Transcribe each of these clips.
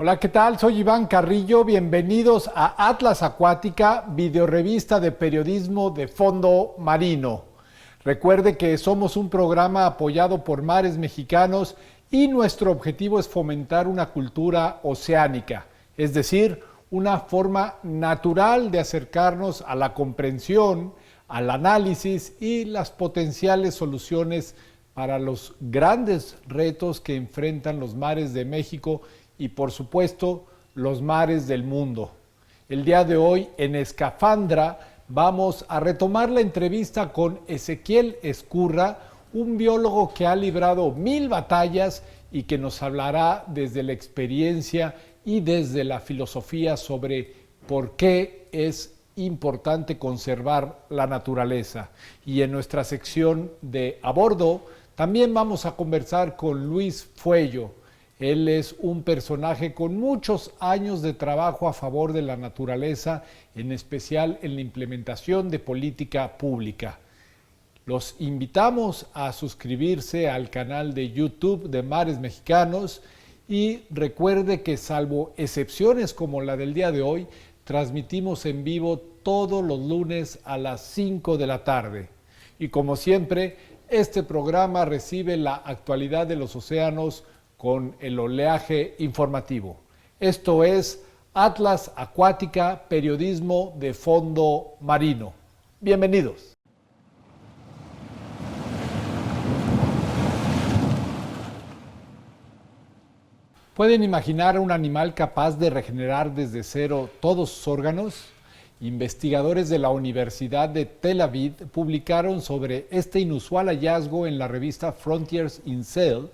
Hola, ¿qué tal? Soy Iván Carrillo. Bienvenidos a Atlas Acuática, videorevista de periodismo de fondo marino. Recuerde que somos un programa apoyado por Mares Mexicanos y nuestro objetivo es fomentar una cultura oceánica, es decir, una forma natural de acercarnos a la comprensión, al análisis y las potenciales soluciones para los grandes retos que enfrentan los mares de México y por supuesto los mares del mundo. El día de hoy en Escafandra vamos a retomar la entrevista con Ezequiel Ezcurra, un biólogo que ha librado 1000 batallas y que nos hablará desde la experiencia y desde la filosofía sobre por qué es importante conservar la naturaleza. Y en nuestra sección de A Bordo también vamos a conversar con Luis Fuello. Él es un personaje con muchos años de trabajo a favor de la naturaleza, en especial en la implementación de política pública. Los invitamos a suscribirse al canal de YouTube de Mares Mexicanos y recuerde que, salvo excepciones como la del día de hoy, transmitimos en vivo todos los lunes a las 5 de la tarde. Y como siempre, este programa recibe la actualidad de los océanos con el oleaje informativo. Esto es Atlas Acuática, periodismo de fondo marino. Bienvenidos. ¿Pueden imaginar un animal capaz de regenerar desde cero todos sus órganos? Investigadores de la Universidad de Tel Aviv publicaron sobre este inusual hallazgo en la revista Frontiers in Cell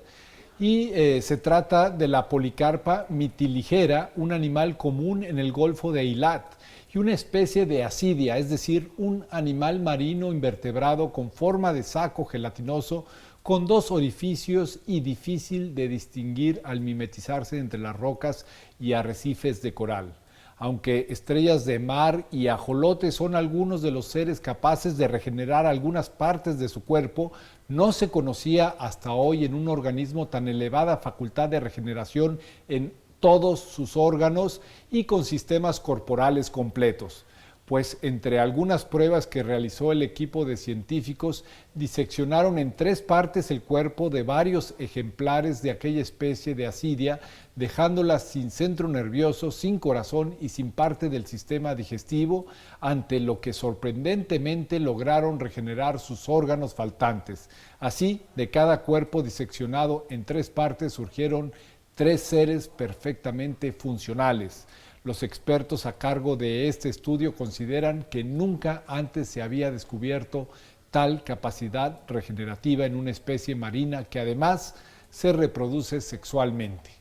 y se trata de la policarpa mitiligera, un animal común en el Golfo de Eilat y una especie de asidia, es decir, un animal marino invertebrado con forma de saco gelatinoso con dos orificios y difícil de distinguir al mimetizarse entre las rocas y arrecifes de coral. Aunque estrellas de mar y ajolotes son algunos de los seres capaces de regenerar algunas partes de su cuerpo, no se conocía hasta hoy en un organismo tan elevada facultad de regeneración en todos sus órganos y con sistemas corporales completos. Pues entre algunas pruebas que realizó el equipo de científicos, diseccionaron en 3 partes el cuerpo de varios ejemplares de aquella especie de asidia, dejándolas sin centro nervioso, sin corazón y sin parte del sistema digestivo, ante lo que sorprendentemente lograron regenerar sus órganos faltantes. Así, de cada cuerpo diseccionado en 3 partes surgieron 3 seres perfectamente funcionales. Los expertos a cargo de este estudio consideran que nunca antes se había descubierto tal capacidad regenerativa en una especie marina que además se reproduce sexualmente.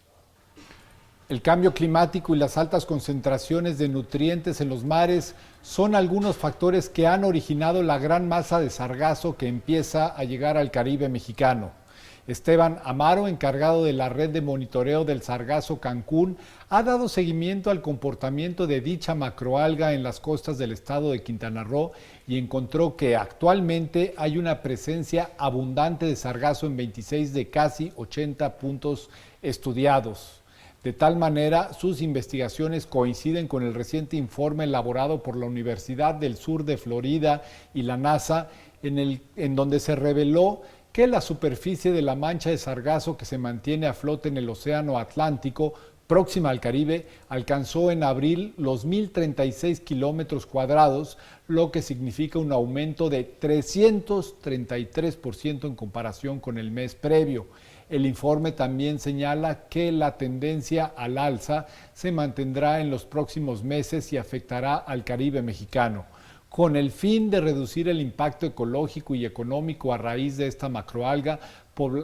El cambio climático y las altas concentraciones de nutrientes en los mares son algunos factores que han originado la gran masa de sargazo que empieza a llegar al Caribe mexicano. Esteban Amaro, encargado de la red de monitoreo del sargazo Cancún, ha dado seguimiento al comportamiento de dicha macroalga en las costas del estado de Quintana Roo y encontró que actualmente hay una presencia abundante de sargazo en 26 de casi 80 puntos estudiados. De tal manera, sus investigaciones coinciden con el reciente informe elaborado por la Universidad del Sur de Florida y la NASA, en donde se reveló que la superficie de la mancha de sargazo que se mantiene a flote en el Océano Atlántico, próxima al Caribe, alcanzó en abril los 1,036 kilómetros cuadrados, lo que significa un aumento de 333% en comparación con el mes previo. El informe también señala que la tendencia al alza se mantendrá en los próximos meses y afectará al Caribe mexicano. Con el fin de reducir el impacto ecológico y económico a raíz de esta macroalga,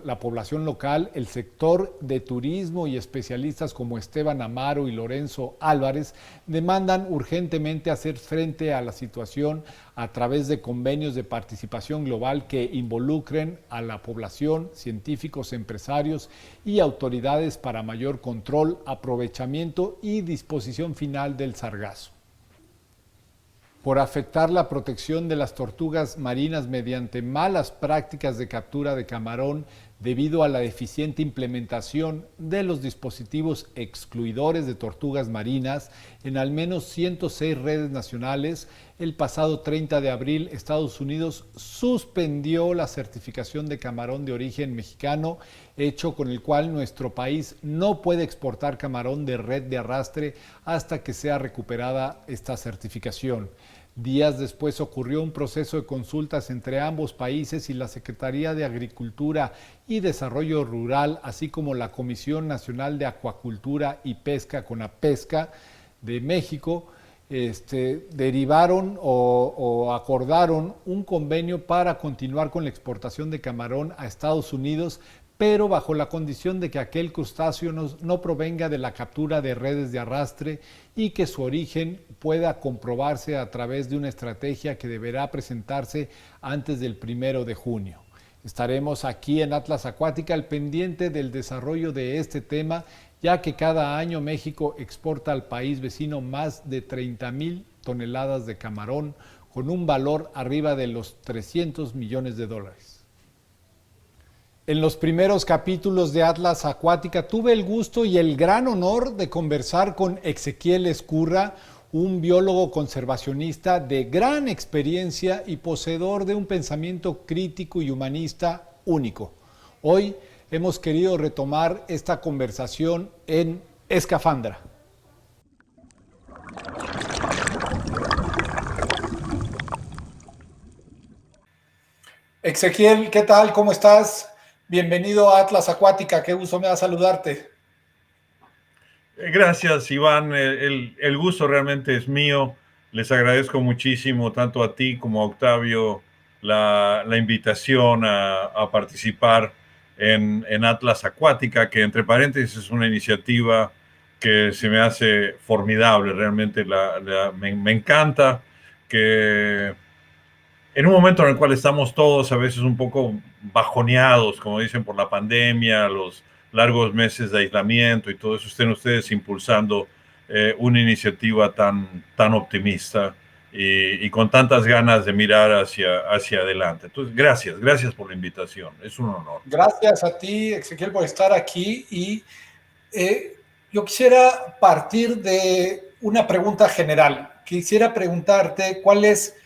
la población local, el sector de turismo y especialistas como Esteban Amaro y Lorenzo Álvarez demandan urgentemente hacer frente a la situación a través de convenios de participación global que involucren a la población, científicos, empresarios y autoridades para mayor control, aprovechamiento y disposición final del sargazo. Por afectar la protección de las tortugas marinas mediante malas prácticas de captura de camarón debido a la deficiente implementación de los dispositivos excluidores de tortugas marinas en al menos 106 redes nacionales. El pasado 30 de abril, Estados Unidos suspendió la certificación de camarón de origen mexicano, hecho con el cual nuestro país no puede exportar camarón de red de arrastre hasta que sea recuperada esta certificación. Días después ocurrió un proceso de consultas entre ambos países y la Secretaría de Agricultura y Desarrollo Rural, así como la Comisión Nacional de Acuacultura y Pesca, CONAPESCA, de México, derivaron o acordaron un convenio para continuar con la exportación de camarón a Estados Unidos, pero bajo la condición de que aquel crustáceo no provenga de la captura de redes de arrastre y que su origen pueda comprobarse a través de una estrategia que deberá presentarse antes del 1 de junio. Estaremos aquí en Atlas Acuática al pendiente del desarrollo de este tema, ya que cada año México exporta al país vecino más de 30,000 toneladas de camarón con un valor arriba de los 300 millones de dólares. En los primeros capítulos de Atlas Acuática tuve el gusto y el gran honor de conversar con Exequiel Ezcurra, un biólogo conservacionista de gran experiencia y poseedor de un pensamiento crítico y humanista único. Hoy hemos querido retomar esta conversación en Escafandra. Exequiel, ¿qué tal? ¿Cómo estás? Bienvenido a Atlas Acuática, qué gusto me da saludarte. Gracias, Iván. El gusto realmente es mío. Les agradezco muchísimo, tanto a ti como a Octavio, la invitación a participar en Atlas Acuática, que entre paréntesis es una iniciativa que se me hace formidable. Realmente me encanta que en un momento en el cual estamos todos a veces un poco bajoneados, como dicen, por la pandemia, los largos meses de aislamiento y todo eso, estén ustedes impulsando una iniciativa tan optimista y con tantas ganas de mirar hacia adelante. Entonces, gracias por la invitación. Es un honor. Gracias a ti, Exequiel, por estar aquí. Y yo quisiera partir de una pregunta general. Quisiera preguntarte cuál es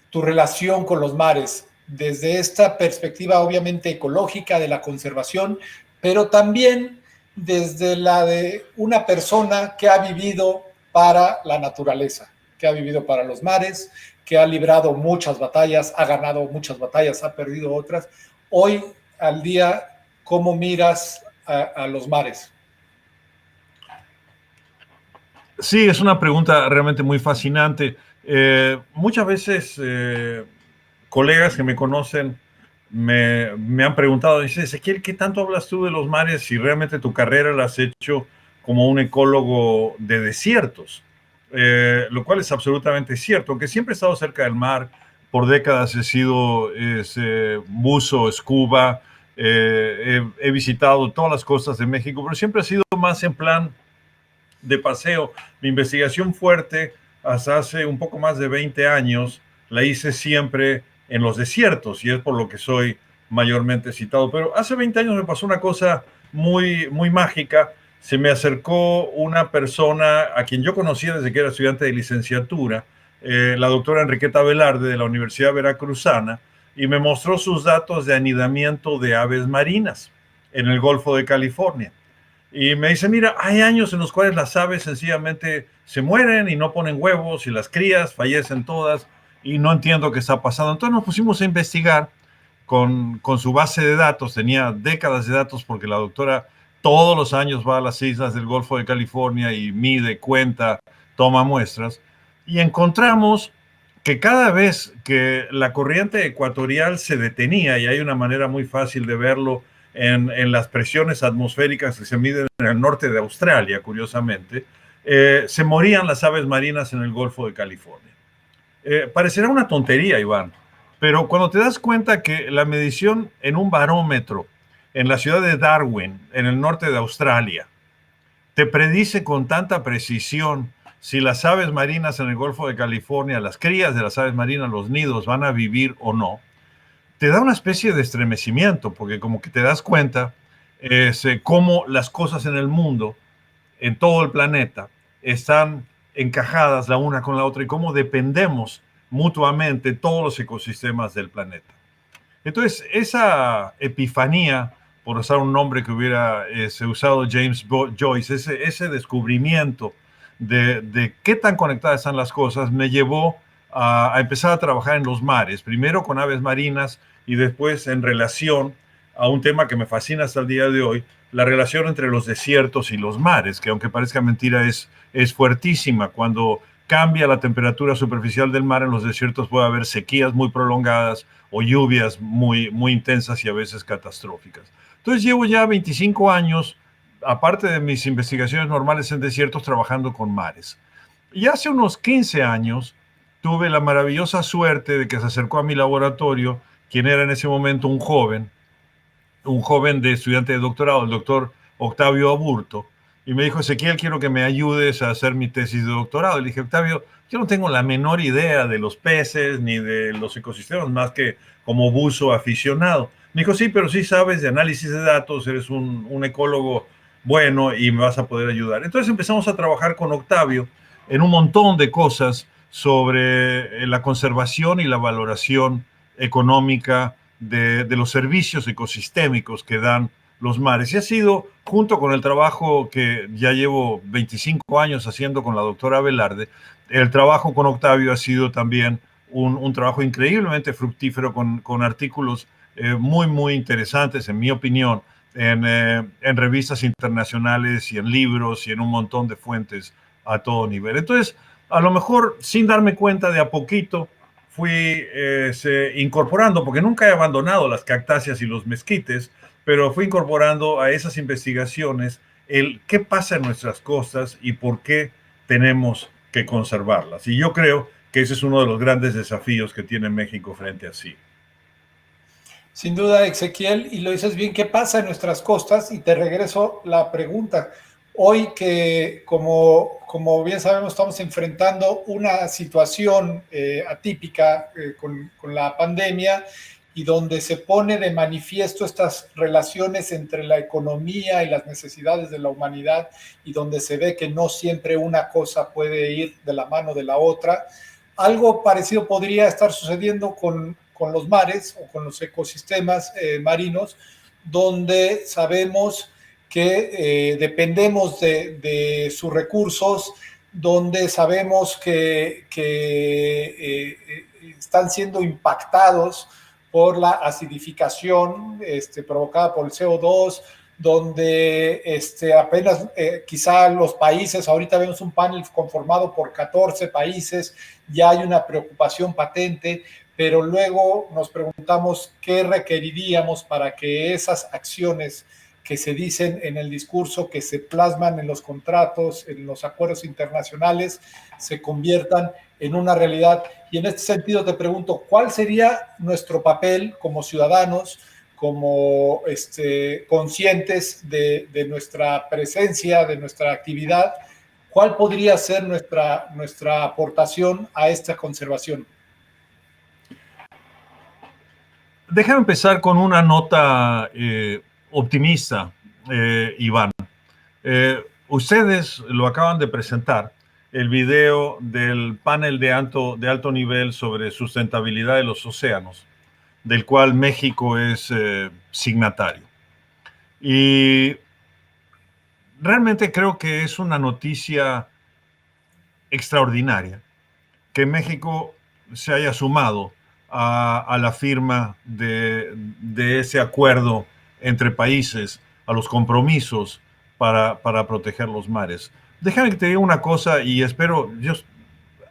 tu relación con los mares, desde esta perspectiva obviamente ecológica de la conservación, pero también desde la de una persona que ha vivido para la naturaleza, que ha vivido para los mares, que ha librado muchas batallas, ha ganado muchas batallas, ha perdido otras. Hoy, al día, ¿cómo miras a los mares? Sí, es una pregunta realmente muy fascinante. Muchas veces colegas que me conocen me han preguntado, dice, Ezequiel, ¿qué tanto hablas tú de los mares si realmente tu carrera la has hecho como un ecólogo de desiertos? Lo cual es absolutamente cierto, aunque siempre he estado cerca del mar, por décadas he sido buzo, scuba, he visitado todas las costas de México, pero siempre ha sido más en plan de paseo. Mi investigación fuerte, hasta hace un poco más de 20 años, la hice siempre en los desiertos y es por lo que soy mayormente citado. Pero hace 20 años me pasó una cosa muy mágica. Se me acercó una persona a quien yo conocía desde que era estudiante de licenciatura, la doctora Enriqueta Velarde de la Universidad Veracruzana, y me mostró sus datos de anidamiento de aves marinas en el Golfo de California. Y me dice, mira, hay años en los cuales las aves sencillamente se mueren y no ponen huevos y las crías fallecen todas y no entiendo qué está pasando. Entonces nos pusimos a investigar con su base de datos. Tenía décadas de datos porque la doctora todos los años va a las islas del Golfo de California y mide, cuenta, toma muestras. Y encontramos que cada vez que la corriente ecuatorial se detenía, y hay una manera muy fácil de verlo en las presiones atmosféricas que se miden en el norte de Australia, curiosamente, se morían las aves marinas en el Golfo de California. Parecerá una tontería, Iván, pero cuando te das cuenta que la medición en un barómetro en la ciudad de Darwin, en el norte de Australia, te predice con tanta precisión si las aves marinas en el Golfo de California, las crías de las aves marinas, los nidos, van a vivir o no, te da una especie de estremecimiento, porque como que te das cuenta cómo las cosas en el mundo, en todo el planeta, están encajadas la una con la otra y cómo dependemos mutuamente todos los ecosistemas del planeta. Entonces, esa epifanía, por usar un nombre que hubiera usado James Joyce, ese descubrimiento de qué tan conectadas están las cosas, me llevó a empezar a trabajar en los mares, primero con aves marinas y después en relación a un tema que me fascina hasta el día de hoy, la relación entre los desiertos y los mares, que aunque parezca mentira es fuertísima. Cuando cambia la temperatura superficial del mar en los desiertos puede haber sequías muy prolongadas o lluvias muy, muy intensas y a veces catastróficas. Entonces llevo ya 25 años, aparte de mis investigaciones normales en desiertos, trabajando con mares. Y hace unos 15 años tuve la maravillosa suerte de que se acercó a mi laboratorio quien era en ese momento un joven de estudiante de doctorado, el doctor Octavio Aburto, y me dijo, Ezequiel, quiero que me ayudes a hacer mi tesis de doctorado. Le dije, Octavio, yo no tengo la menor idea de los peces ni de los ecosistemas, más que como buzo aficionado. Me dijo, sí, pero sí sabes de análisis de datos, eres un ecólogo bueno y me vas a poder ayudar. Entonces empezamos a trabajar con Octavio en un montón de cosas sobre la conservación y la valoración económica de los servicios ecosistémicos que dan los mares. Y ha sido, junto con el trabajo que ya llevo 25 años haciendo con la doctora Velarde, el trabajo con Octavio ha sido también un trabajo increíblemente fructífero con artículos muy, muy interesantes, en mi opinión, en revistas internacionales y en libros y en un montón de fuentes a todo nivel. Entonces, a lo mejor, sin darme cuenta, de a poquito fui incorporando, porque nunca he abandonado las cactáceas y los mezquites, pero fui incorporando a esas investigaciones el qué pasa en nuestras costas y por qué tenemos que conservarlas. Y yo creo que ese es uno de los grandes desafíos que tiene México frente a sí. Sin duda, Ezequiel, y lo dices bien, ¿qué pasa en nuestras costas? Y te regreso la pregunta. Hoy que, como bien sabemos, estamos enfrentando una situación atípica con la pandemia y donde se pone de manifiesto estas relaciones entre la economía y las necesidades de la humanidad y donde se ve que no siempre una cosa puede ir de la mano de la otra. Algo parecido podría estar sucediendo con los mares o con los ecosistemas marinos, donde sabemos que dependemos de sus recursos, donde sabemos que están siendo impactados por la acidificación provocada por el CO2, donde apenas quizá los países, ahorita vemos un panel conformado por 14 países, ya hay una preocupación patente, pero luego nos preguntamos qué requeriríamos para que esas acciones que se dicen en el discurso, que se plasman en los contratos, en los acuerdos internacionales, se conviertan en una realidad. Y en este sentido te pregunto, ¿cuál sería nuestro papel como ciudadanos, como conscientes de nuestra presencia, de nuestra actividad? ¿Cuál podría ser nuestra aportación a esta conservación? Déjame empezar con una nota optimista, Iván. Ustedes lo acaban de presentar, el video del panel de alto nivel sobre sustentabilidad de los océanos, del cual México es signatario. Y realmente creo que es una noticia extraordinaria que México se haya sumado a la firma de ese acuerdo entre países, a los compromisos para proteger los mares. Déjame que te diga una cosa y espero, yo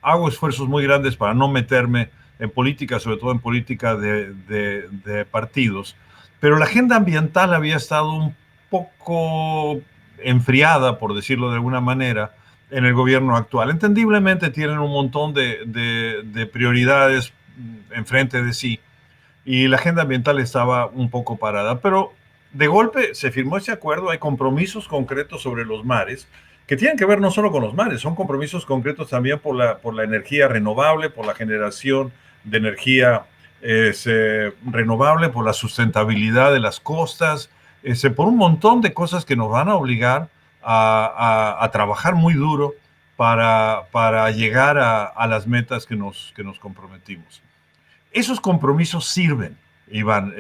hago esfuerzos muy grandes para no meterme en política, sobre todo en política de partidos, pero la agenda ambiental había estado un poco enfriada, por decirlo de alguna manera, en el gobierno actual. Entendiblemente tienen un montón de prioridades enfrente de sí y la agenda ambiental estaba un poco parada, pero de golpe se firmó ese acuerdo, hay compromisos concretos sobre los mares que tienen que ver no solo con los mares, son compromisos concretos también por la energía renovable, por la generación de energía renovable, por la sustentabilidad de las costas, por un montón de cosas que nos van a obligar a trabajar muy duro para llegar a las metas que nos comprometimos. Esos compromisos sirven, Iván.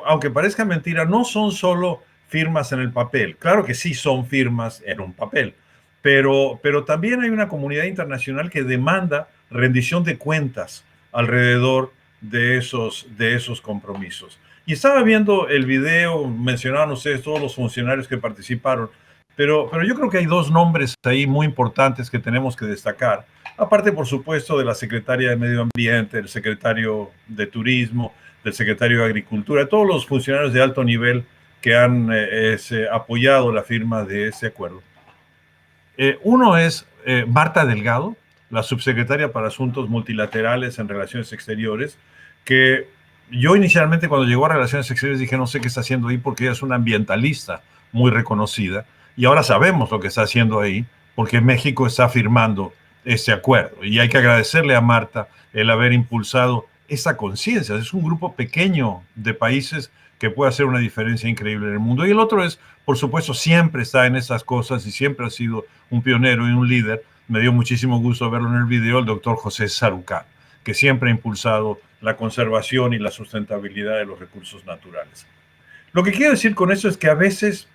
Aunque parezca mentira, no son solo firmas en el papel. Claro que sí son firmas en un papel, pero también hay una comunidad internacional que demanda rendición de cuentas alrededor de esos compromisos. Y estaba viendo el video, mencionaban ustedes todos los funcionarios que participaron, pero yo creo que hay dos nombres ahí muy importantes que tenemos que destacar. Aparte, por supuesto, de la secretaria de Medio Ambiente, del secretario de Turismo, del secretario de Agricultura, todos los funcionarios de alto nivel que han apoyado la firma de ese acuerdo. Uno es Marta Delgado, la subsecretaria para Asuntos Multilaterales en Relaciones Exteriores, que yo inicialmente cuando llegó a Relaciones Exteriores dije no sé qué está haciendo ahí porque ella es una ambientalista muy reconocida y ahora sabemos lo que está haciendo ahí porque México está firmando este acuerdo y hay que agradecerle a Marta el haber impulsado esa conciencia. Es un grupo pequeño de países que puede hacer una diferencia increíble en el mundo. Y el otro es, por supuesto, siempre está en esas cosas y siempre ha sido un pionero y un líder. Me dio muchísimo gusto verlo en el video, el doctor José Sarucán, que siempre ha impulsado la conservación y la sustentabilidad de los recursos naturales. Lo que quiero decir con eso es que a veces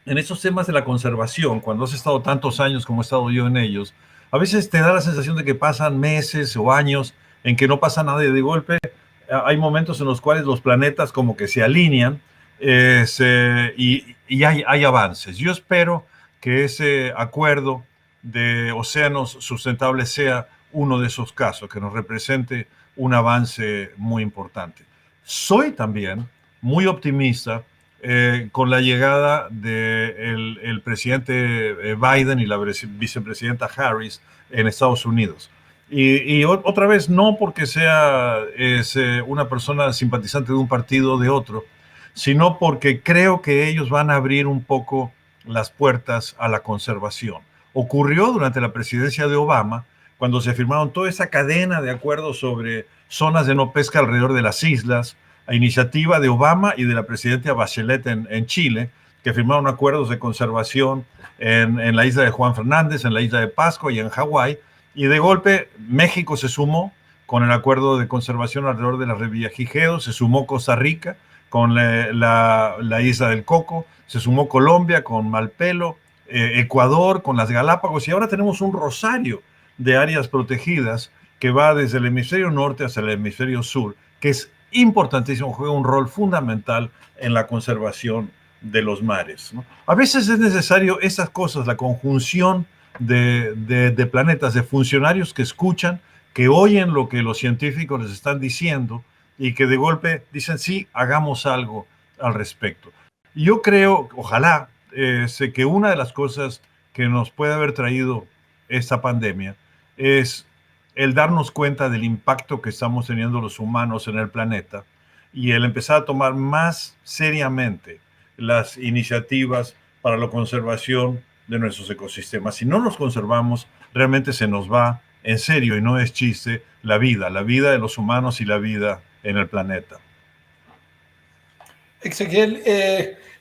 en esos temas de la conservación, cuando has estado tantos años como he estado yo en ellos, a veces te da la sensación de que pasan meses o años en que no pasa nada y de golpe hay momentos en los cuales los planetas como que se alinean y hay avances. Yo espero que ese acuerdo de océanos sustentables sea uno de esos casos, que nos represente un avance muy importante. Soy también muy optimista con la llegada del el presidente Biden y la vicepresidenta Harris en Estados Unidos. Y otra vez, no porque sea una persona simpatizante de un partido o de otro, sino porque creo que ellos van a abrir un poco las puertas a la conservación. Ocurrió durante la presidencia de Obama, cuando se firmaron toda esa cadena de acuerdos sobre zonas de no pesca alrededor de las islas, a iniciativa de Obama y de la presidenta Bachelet en Chile, que firmaron acuerdos de conservación en la isla de Juan Fernández, en la isla de Pascua y en Hawái. Y de golpe México se sumó con el acuerdo de conservación alrededor de la Revillagigedo, se sumó Costa Rica con la isla del Coco, se sumó Colombia con Malpelo, Ecuador con las Galápagos y ahora tenemos un rosario de áreas protegidas que va desde el hemisferio norte hasta el hemisferio sur, que es importantísimo, juega un rol fundamental en la conservación de los mares, ¿no? A veces es necesario esas cosas, la conjunción de planetas, de funcionarios que escuchan, que oyen lo que los científicos les están diciendo y que de golpe dicen, sí, hagamos algo al respecto. Y yo creo, ojalá, sé que una de las cosas que nos puede haber traído esta pandemia es el darnos cuenta del impacto que estamos teniendo los humanos en el planeta y el empezar a tomar más seriamente las iniciativas para la conservación de nuestros ecosistemas. Si no los conservamos, realmente se nos va en serio y no es chiste la vida de los humanos y la vida en el planeta. Ezequiel,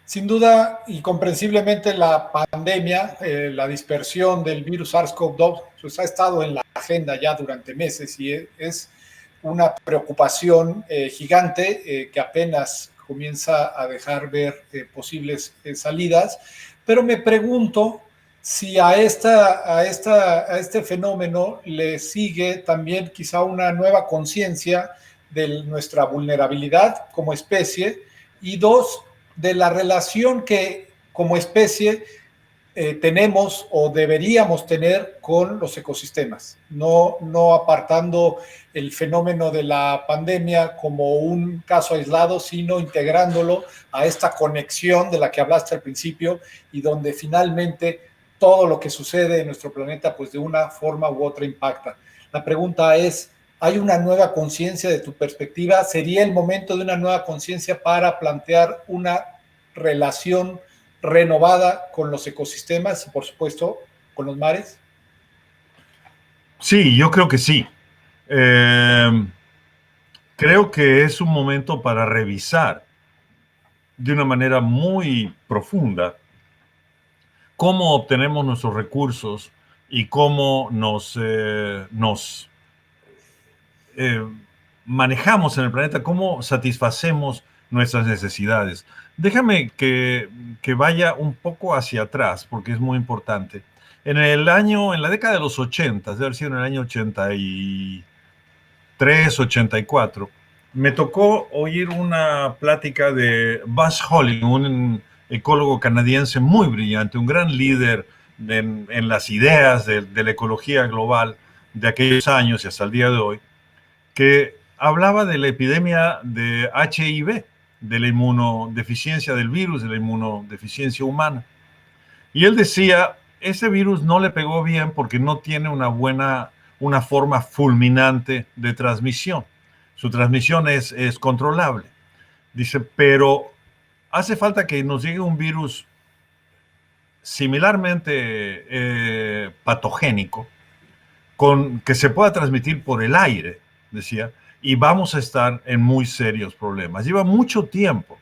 sin duda y comprensiblemente la pandemia, la dispersión del virus SARS-CoV-2, pues ha estado en la agenda ya durante meses y es una preocupación gigante que apenas comienza a dejar ver posibles salidas. Pero me pregunto si a este fenómeno le sigue también quizá una nueva conciencia de nuestra vulnerabilidad como especie y dos, de la relación que como especie tenemos o deberíamos tener con los ecosistemas, no apartando el fenómeno de la pandemia como un caso aislado, sino integrándolo a esta conexión de la que hablaste al principio y donde finalmente todo lo que sucede en nuestro planeta, pues de una forma u otra impacta. La pregunta es, ¿hay una nueva conciencia de tu perspectiva? ¿Sería el momento de una nueva conciencia para plantear una relación renovada con los ecosistemas y, por supuesto, con los mares? Sí, yo creo que sí. creo que es un momento para revisar de una manera muy profunda cómo obtenemos nuestros recursos y cómo nos eh, manejamos en el planeta, cómo satisfacemos nuestras necesidades. Déjame que vaya un poco hacia atrás, porque es muy importante. En la década de los 80, debe haber sido en el año 83, 84, me tocó oír una plática de Buzz Holling, un ecólogo canadiense muy brillante, un gran líder en las ideas de la ecología global de aquellos años y hasta el día de hoy, que hablaba de la epidemia de HIV, de la inmunodeficiencia del virus, de la inmunodeficiencia humana. Y él decía, ese virus no le pegó bien porque no tiene una forma fulminante de transmisión. Su transmisión es controlable. Dice, pero hace falta que nos llegue un virus similarmente patogénico, que se pueda transmitir por el aire, decía, y vamos a estar en muy serios problemas. Lleva mucho tiempo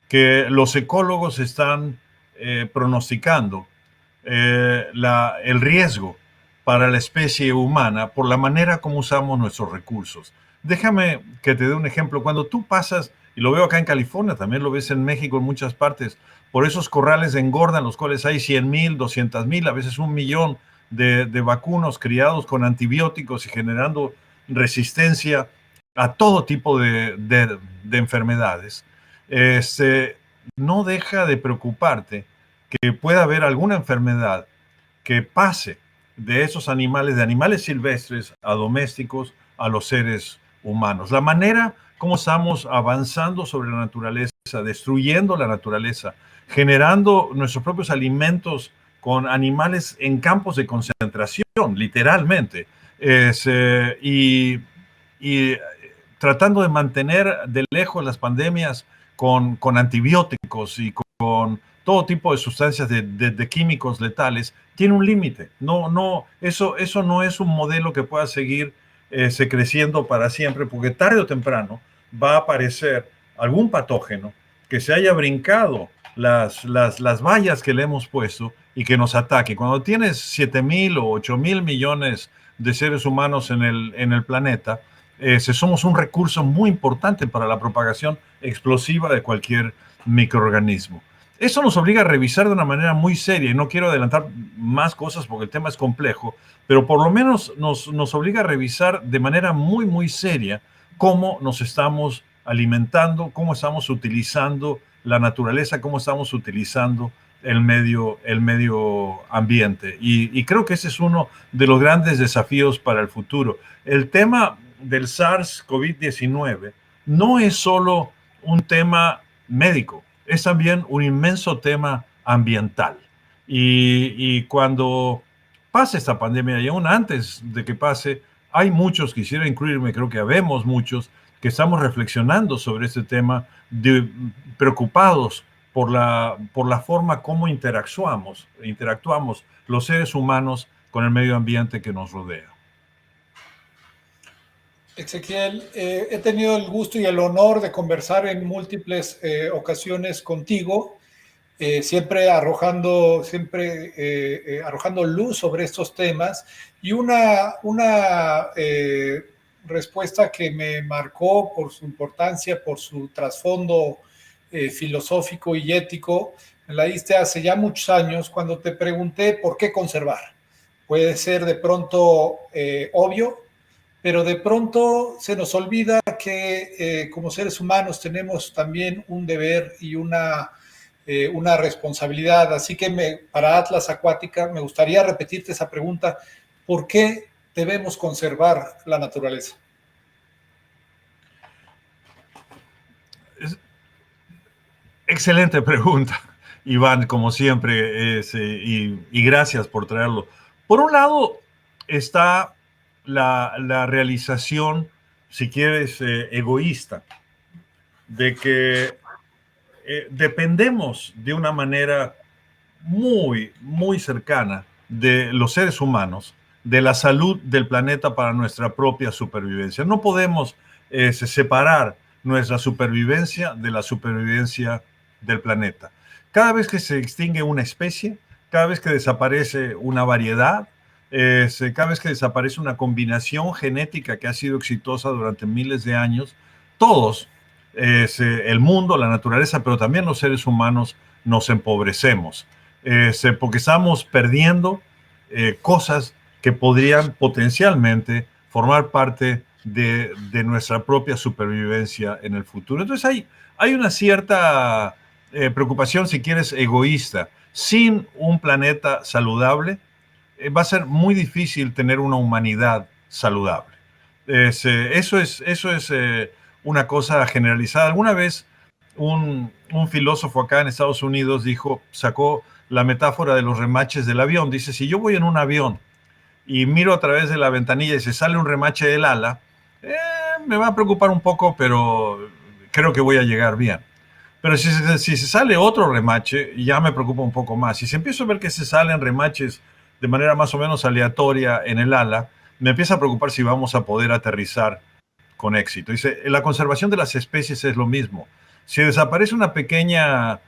que los ecólogos están pronosticando el riesgo para la especie humana por la manera como usamos nuestros recursos. Déjame que te dé un ejemplo. Cuando tú pasas, y lo veo acá en California, también lo ves en México en muchas partes, por esos corrales de engorda en los cuales hay 100,000, 200,000, a veces 1,000,000 de vacunos criados con antibióticos y generando resistencia a todo tipo de enfermedades. No deja de preocuparte que pueda haber alguna enfermedad que pase de esos animales, de animales silvestres a domésticos, a los seres humanos. La manera como estamos avanzando sobre la naturaleza, destruyendo la naturaleza, generando nuestros propios alimentos con animales en campos de concentración, literalmente, es, y tratando de mantener de lejos las pandemias con antibióticos y con todo tipo de sustancias de químicos letales, tiene un límite. Eso no es un modelo que pueda seguir creciendo para siempre, porque tarde o temprano va a aparecer algún patógeno que se haya brincado las vallas que le hemos puesto y que nos ataque. Cuando tienes 7,000 o 8,000 millones de seres humanos en el planeta, somos un recurso muy importante para la propagación explosiva de cualquier microorganismo. Eso nos obliga a revisar de una manera muy seria, y no quiero adelantar más cosas porque el tema es complejo, pero por lo menos nos obliga a revisar de manera muy, muy seria cómo nos estamos alimentando, cómo estamos utilizando la naturaleza, cómo estamos utilizando el medio ambiente. Y creo que ese es uno de los grandes desafíos para el futuro. El tema del SARS-CoV-19 no es solo un tema médico, es también un inmenso tema ambiental. Y cuando pase esta pandemia, y aún antes de que pase, hay muchos, quisiera incluirme, creo que habemos muchos, que estamos reflexionando sobre este tema, preocupados por la forma como interactuamos los seres humanos con el medio ambiente que nos rodea. Ezequiel, he tenido el gusto y el honor de conversar en múltiples ocasiones contigo, arrojando luz sobre estos temas, y una respuesta que me marcó por su importancia, por su trasfondo filosófico y ético, me la diste hace ya muchos años cuando te pregunté por qué conservar. Puede ser de pronto obvio, pero de pronto se nos olvida que como seres humanos tenemos también un deber y una responsabilidad. Así que para Atlas Acuática me gustaría repetirte esa pregunta: ¿por qué debemos conservar la naturaleza? Excelente pregunta, Iván, como siempre, y gracias por traerlo. Por un lado está la realización, si quieres, egoísta, de que dependemos de una manera muy, muy cercana de los seres humanos de la salud del planeta para nuestra propia supervivencia. No podemos separar nuestra supervivencia de la supervivencia del planeta. Cada vez que se extingue una especie, cada vez que desaparece una variedad, cada vez que desaparece una combinación genética que ha sido exitosa durante miles de años, todos, el mundo, la naturaleza, pero también los seres humanos, nos empobrecemos, porque estamos perdiendo cosas que podrían potencialmente formar parte de nuestra propia supervivencia en el futuro. Entonces hay una cierta preocupación, si quieres, egoísta. Sin un planeta saludable, va a ser muy difícil tener una humanidad saludable. Eso es una cosa generalizada. Alguna vez un filósofo acá en Estados Unidos sacó la metáfora de los remaches del avión. Dice, si yo voy en un avión y miro a través de la ventanilla y se sale un remache del ala, me va a preocupar un poco, pero creo que voy a llegar bien. Pero si se sale otro remache, ya me preocupa un poco más. Si se empiezo a ver que se salen remaches de manera más o menos aleatoria en el ala, me empieza a preocupar si vamos a poder aterrizar con éxito. Dice, la conservación de las especies es lo mismo. Si desaparece una pequeña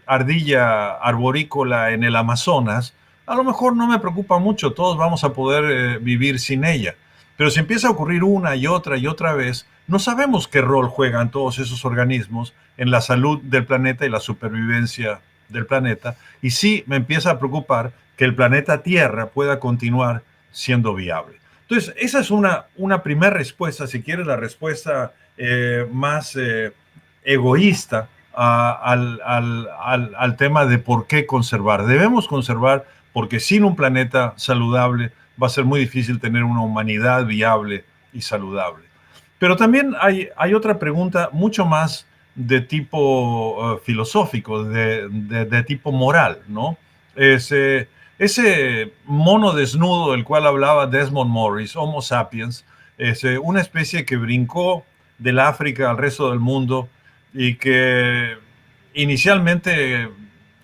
ardilla arborícola en el Amazonas, a lo mejor no me preocupa mucho, todos vamos a poder vivir sin ella. Pero si empieza a ocurrir una y otra vez, no sabemos qué rol juegan todos esos organismos en la salud del planeta y la supervivencia del planeta. Y sí me empieza a preocupar que el planeta Tierra pueda continuar siendo viable. Entonces, esa es una primera respuesta, si quieres, la respuesta más egoísta al tema de por qué conservar. Debemos conservar porque sin un planeta saludable va a ser muy difícil tener una humanidad viable y saludable. Pero también hay otra pregunta mucho más de tipo filosófico, de tipo moral, ¿no? Ese mono desnudo del cual hablaba Desmond Morris, Homo sapiens, es una especie que brincó del África al resto del mundo y que inicialmente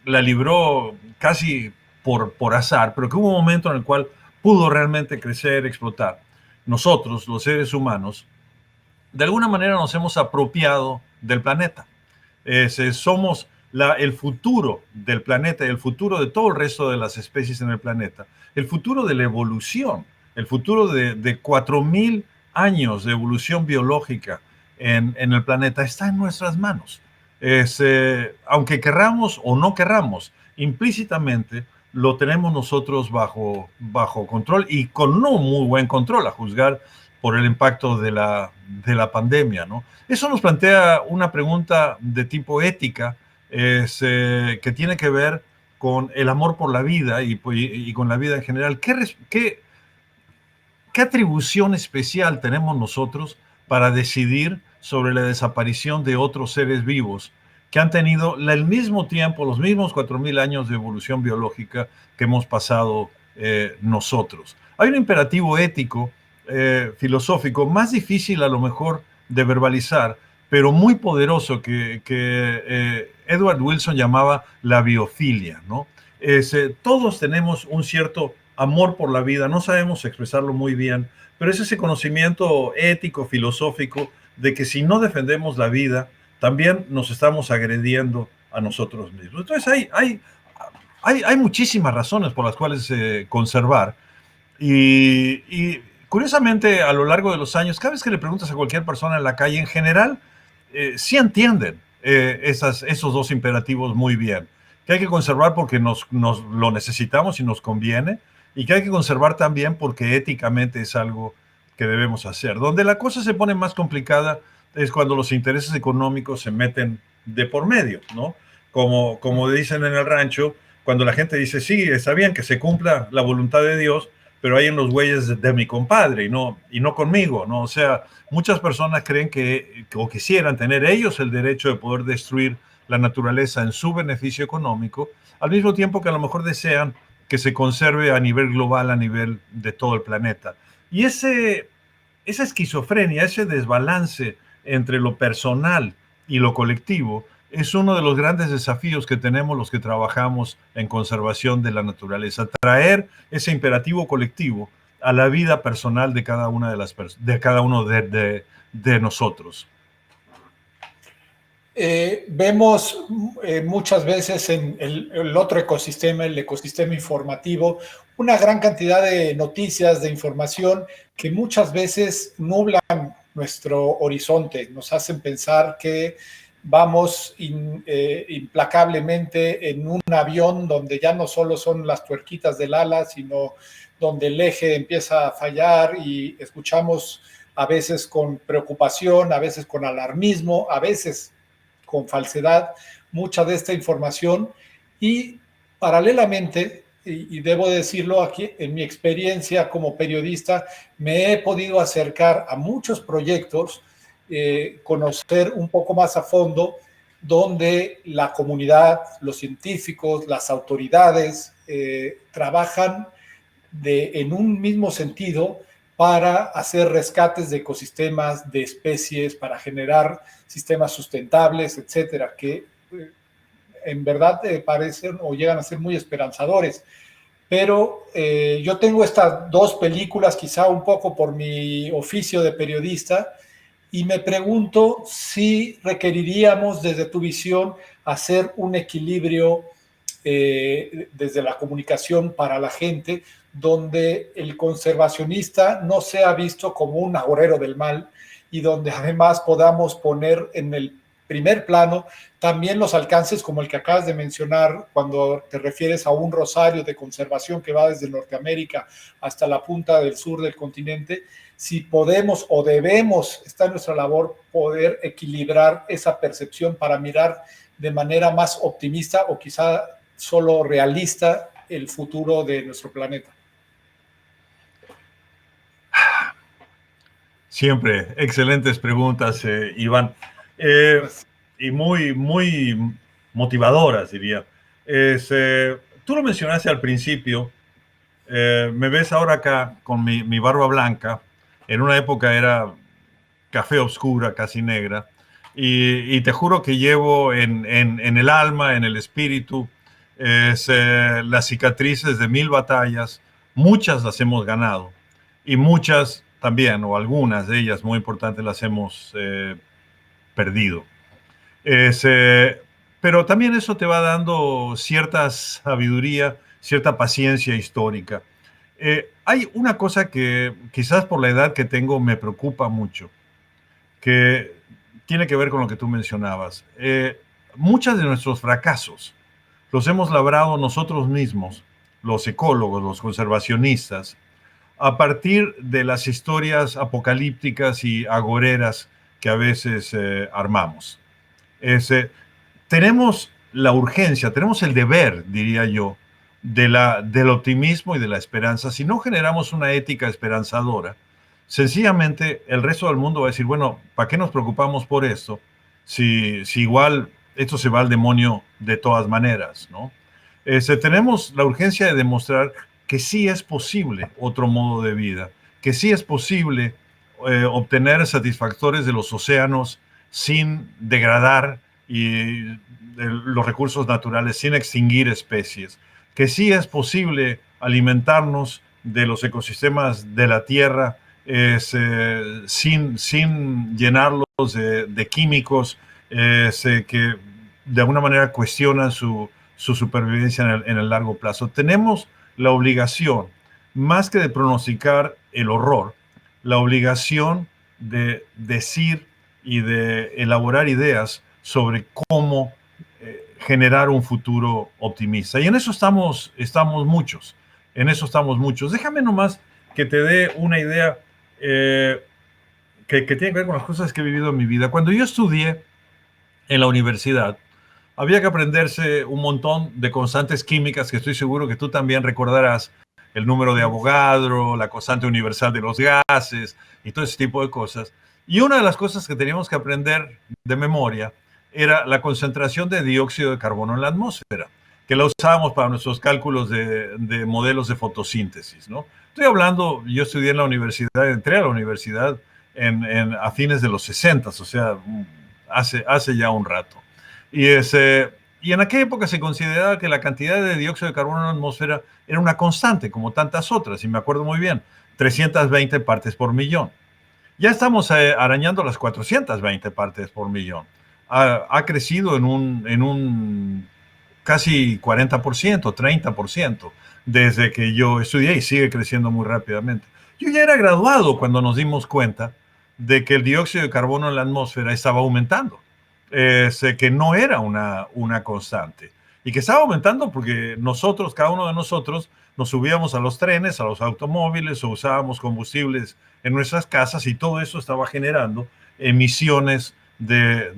la libró casi por azar, pero que hubo un momento en el cual pudo realmente crecer, explotar. Nosotros, los seres humanos, de alguna manera nos hemos apropiado del planeta. Somos el futuro del planeta y el futuro de todo el resto de las especies en el planeta, el futuro de la evolución, el futuro de 4.000 años de evolución biológica en el planeta está en nuestras manos. Aunque querramos o no querramos, implícitamente lo tenemos nosotros bajo control y con no muy buen control, a juzgar por el impacto de la pandemia, ¿no? Eso nos plantea una pregunta de tipo ética que tiene que ver con el amor por la vida y con la vida en general. ¿Qué atribución especial tenemos nosotros para decidir sobre la desaparición de otros seres vivos que han tenido el mismo tiempo, los mismos 4.000 años de evolución biológica que hemos pasado nosotros? Hay un imperativo ético, filosófico, más difícil a lo mejor de verbalizar, pero muy poderoso que Edward Wilson llamaba la biofilia, ¿no? Todos tenemos un cierto amor por la vida, no sabemos expresarlo muy bien, pero es ese conocimiento ético, filosófico, de que si no defendemos la vida, también nos estamos agrediendo a nosotros mismos. Entonces hay muchísimas razones por las cuales conservar y curiosamente a lo largo de los años, cada vez que le preguntas a cualquier persona en la calle, en general, sí entienden esos dos imperativos muy bien, que hay que conservar porque nos lo necesitamos y nos conviene, y que hay que conservar también porque éticamente es algo que debemos hacer. Donde la cosa se pone más complicada es cuando los intereses económicos se meten de por medio, ¿no? Como dicen en el rancho, cuando la gente dice, sí, está bien que se cumpla la voluntad de Dios, pero hay en los güeyes de mi compadre y no conmigo, ¿no? O sea, muchas personas creen o quisieran tener ellos el derecho de poder destruir la naturaleza en su beneficio económico, al mismo tiempo que a lo mejor desean que se conserve a nivel global, a nivel de todo el planeta. Y esa esquizofrenia, ese desbalance entre lo personal y lo colectivo, es uno de los grandes desafíos que tenemos los que trabajamos en conservación de la naturaleza, traer ese imperativo colectivo a la vida personal de cada una de cada uno de nosotros. Vemos muchas veces en el otro ecosistema, el ecosistema informativo, una gran cantidad de noticias, de información que muchas veces nublan nuestro horizonte, nos hacen pensar que vamos implacablemente en un avión donde ya no solo son las tuerquitas del ala, sino donde el eje empieza a fallar y escuchamos a veces con preocupación, a veces con alarmismo, a veces con falsedad mucha de esta información y paralelamente, y debo decirlo aquí, en mi experiencia como periodista, me he podido acercar a muchos proyectos, conocer un poco más a fondo donde la comunidad, los científicos, las autoridades trabajan en un mismo sentido para hacer rescates de ecosistemas, de especies, para generar sistemas sustentables, etcétera, que en verdad parecen o llegan a ser muy esperanzadores. Pero yo tengo estas dos películas, quizá un poco por mi oficio de periodista, y me pregunto si requeriríamos, desde tu visión, hacer un equilibrio desde la comunicación para la gente, donde el conservacionista no sea visto como un agorero del mal y donde además podamos poner en el primer plano también los alcances como el que acabas de mencionar cuando te refieres a un rosario de conservación que va desde Norteamérica hasta la punta del sur del continente. Si podemos o debemos, está en nuestra labor, poder equilibrar esa percepción para mirar de manera más optimista o quizá solo realista el futuro de nuestro planeta. Siempre, excelentes preguntas, Iván, y muy motivadoras, diría. Tú lo mencionaste al principio, me ves ahora acá con mi barba blanca, en una época era café oscura, casi negra, y te juro que llevo en el alma, en el espíritu, las cicatrices de 1000 batallas, muchas las hemos ganado, y muchas también, o algunas de ellas muy importantes, las hemos perdido. Pero también eso te va dando cierta sabiduría, cierta paciencia histórica. Hay una cosa que quizás por la edad que tengo me preocupa mucho, que tiene que ver con lo que tú mencionabas. Muchos de nuestros fracasos los hemos labrado nosotros mismos, los ecólogos, los conservacionistas, a partir de las historias apocalípticas y agoreras que a veces armamos. Tenemos la urgencia, tenemos el deber, diría yo, del optimismo y de la esperanza. Si no generamos una ética esperanzadora, sencillamente el resto del mundo va a decir, bueno, ¿para qué nos preocupamos por esto? Si igual esto se va al demonio de todas maneras, ¿no? Tenemos la urgencia de demostrar que sí es posible otro modo de vida, que sí es posible obtener satisfactores de los océanos sin degradar los recursos naturales, sin extinguir especies, que sí es posible alimentarnos de los ecosistemas de la Tierra sin llenarlos de químicos que de alguna manera cuestionan su supervivencia en el largo plazo. Tenemos la obligación, más que de pronosticar el horror, la obligación de decir y de elaborar ideas sobre cómo generar un futuro optimista. Y en eso estamos muchos, en eso estamos muchos. Déjame nomás que te dé una idea que tiene que ver con las cosas que he vivido en mi vida. Cuando yo estudié en la universidad, había que aprenderse un montón de constantes químicas que estoy seguro que tú también recordarás, el número de Avogadro, la constante universal de los gases y todo ese tipo de cosas. Y una de las cosas que teníamos que aprender de memoria era la concentración de dióxido de carbono en la atmósfera, que la usábamos para nuestros cálculos de modelos de fotosíntesis, ¿no? Estoy hablando, yo estudié en la universidad, entré a la universidad a fines de los 60, o sea, hace ya un rato. Y en aquella época se consideraba que la cantidad de dióxido de carbono en la atmósfera era una constante, como tantas otras, y me acuerdo muy bien, 320 partes por millón. Ya estamos arañando las 420 partes por millón. Ha crecido en un casi 40%, 30%, desde que yo estudié y sigue creciendo muy rápidamente. Yo ya era graduado cuando nos dimos cuenta de que el dióxido de carbono en la atmósfera estaba aumentando, que no era una constante y que estaba aumentando porque nosotros, cada uno de nosotros, nos subíamos a los trenes, a los automóviles o usábamos combustibles en nuestras casas y todo eso estaba generando emisiones de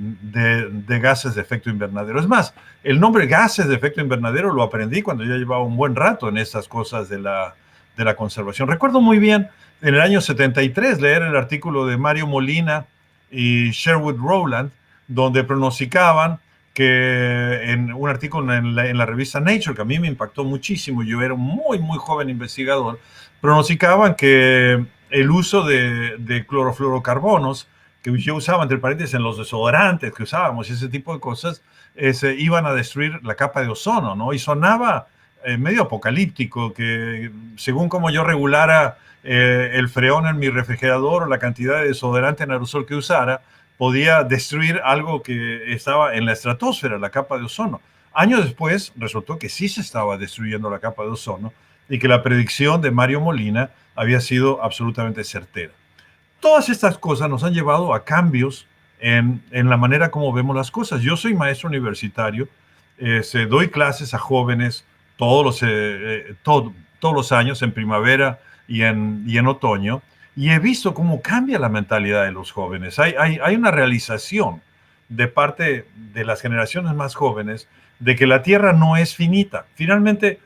gases de efecto invernadero. Es más, el nombre gases de efecto invernadero lo aprendí cuando ya llevaba un buen rato en estas cosas de la conservación. Recuerdo muy bien en el año 73 leer el artículo de Mario Molina y Sherwood Rowland, donde pronosticaban que en un artículo en la revista Nature, que a mí me impactó muchísimo, yo era un muy joven investigador, pronosticaban que el uso de clorofluorocarbonos, que yo usaba entre paréntesis en los desodorantes que usábamos, ese tipo de cosas, iban a destruir la capa de ozono, ¿no? Y sonaba medio apocalíptico, que según como yo regulara el freón en mi refrigerador o la cantidad de desodorante en aerosol que usara, podía destruir algo que estaba en la estratosfera, la capa de ozono. Años después resultó que sí se estaba destruyendo la capa de ozono y que la predicción de Mario Molina había sido absolutamente certera. Todas estas cosas nos han llevado a cambios en la manera como vemos las cosas. Yo soy maestro universitario, doy clases a jóvenes todos los años, en primavera y en otoño, y he visto cómo cambia la mentalidad de los jóvenes. Hay una realización de parte de las generaciones más jóvenes de que la Tierra no es finita. Finalmente,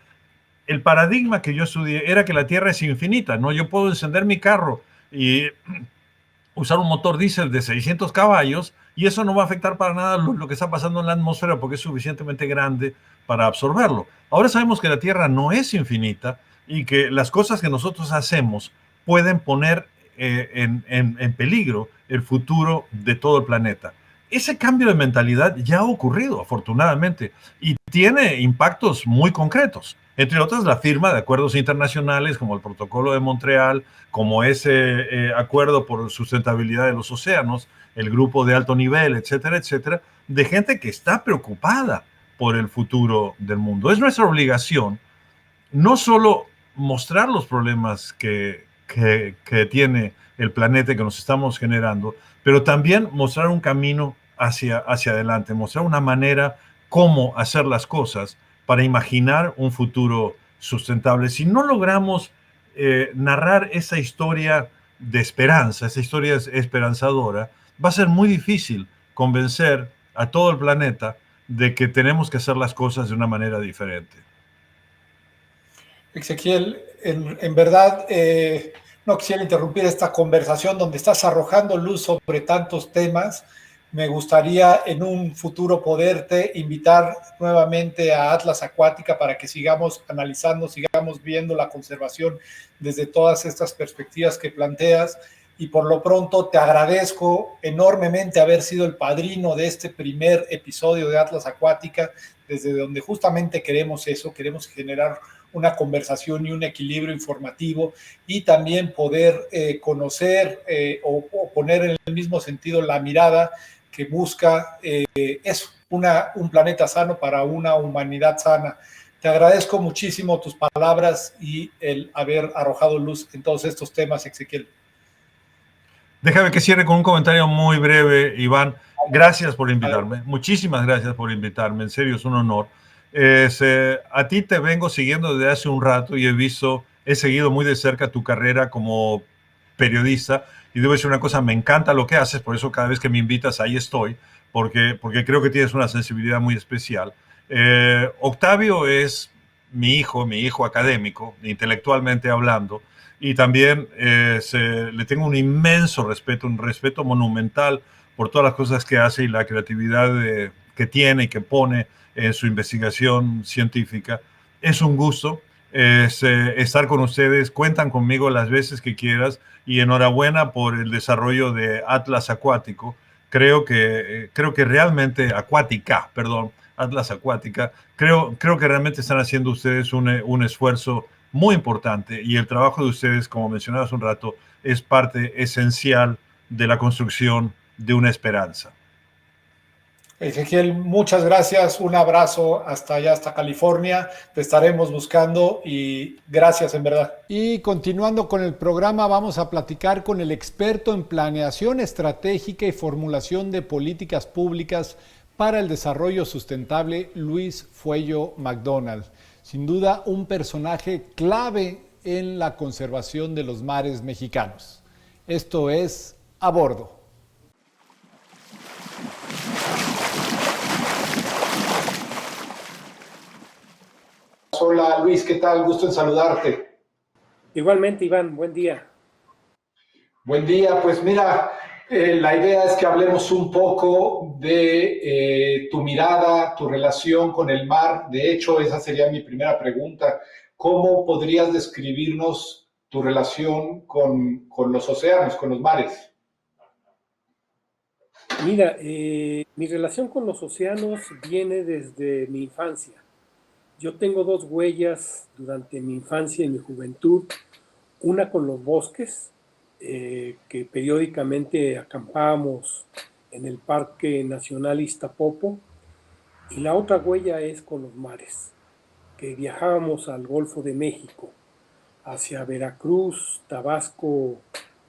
el paradigma que yo estudié era que la Tierra es infinita, ¿no? Yo puedo encender mi carro y usar un motor diésel de 600 caballos y eso no va a afectar para nada lo que está pasando en la atmósfera porque es suficientemente grande para absorberlo. Ahora sabemos que la Tierra no es infinita y que las cosas que nosotros hacemos pueden poner en peligro el futuro de todo el planeta. Ese cambio de mentalidad ya ha ocurrido, afortunadamente, y tiene impactos muy concretos. Entre otras, la firma de acuerdos internacionales como el Protocolo de Montreal, como ese acuerdo por sustentabilidad de los océanos, el grupo de alto nivel, etcétera, etcétera, de gente que está preocupada por el futuro del mundo. Es nuestra obligación no solo mostrar los problemas que tiene el planeta que nos estamos generando, pero también mostrar un camino hacia adelante, mostrar una manera cómo hacer las cosas para imaginar un futuro sustentable. Si no logramos narrar esa historia de esperanza, esa historia esperanzadora, va a ser muy difícil convencer a todo el planeta de que tenemos que hacer las cosas de una manera diferente. Ezequiel, en verdad, no quisiera interrumpir esta conversación donde estás arrojando luz sobre tantos temas. Me gustaría en un futuro poderte invitar nuevamente a Atlas Acuática para que sigamos analizando, sigamos viendo la conservación desde todas estas perspectivas que planteas. Y por lo pronto te agradezco enormemente haber sido el padrino de este primer episodio de Atlas Acuática, desde donde justamente queremos eso, queremos generar una conversación y un equilibrio informativo y también poder conocer o poner en el mismo sentido la mirada que busca eso, un planeta sano para una humanidad sana. Te agradezco muchísimo tus palabras y el haber arrojado luz en todos estos temas, Ezequiel. Déjame que cierre con un comentario muy breve, Iván. Gracias por invitarme. Muchísimas gracias por invitarme. En serio, es un honor. A ti te vengo siguiendo desde hace un rato y he seguido muy de cerca tu carrera como periodista. Y debo decir una cosa, me encanta lo que haces, por eso cada vez que me invitas ahí estoy, porque creo que tienes una sensibilidad muy especial. Octavio es mi hijo académico, intelectualmente hablando, y también le tengo un inmenso respeto, un respeto monumental por todas las cosas que hace y la creatividad que tiene y que pone en su investigación científica. Es un gusto estar con ustedes, cuentan conmigo las veces que quieras y enhorabuena por el desarrollo de Atlas Acuático. creo que realmente Acuática, perdón, Atlas Acuática, creo que realmente están haciendo ustedes un esfuerzo muy importante y el trabajo de ustedes, como mencionaba hace un rato, es parte esencial de la construcción de una esperanza. Ezequiel, muchas gracias, un abrazo hasta allá, hasta California, te estaremos buscando y gracias en verdad. Y continuando con el programa, vamos a platicar con el experto en planeación estratégica y formulación de políticas públicas para el desarrollo sustentable, Luis Fuello McDonald. Sin duda, un personaje clave en la conservación de los mares mexicanos. Esto es A Bordo. Hola Luis, ¿qué tal? Gusto en saludarte. Igualmente, Iván, buen día. Buen día, pues mira, la idea es que hablemos un poco de tu mirada, tu relación con el mar. De hecho, esa sería mi primera pregunta. ¿Cómo podrías describirnos tu relación con los océanos, con los mares? Mira, mi relación con los océanos viene desde mi infancia. Yo tengo dos huellas durante mi infancia y mi juventud. Una con los bosques, que periódicamente acampábamos en el Parque Nacional Iztapopo, y la otra huella es con los mares, que viajábamos al Golfo de México, hacia Veracruz, Tabasco,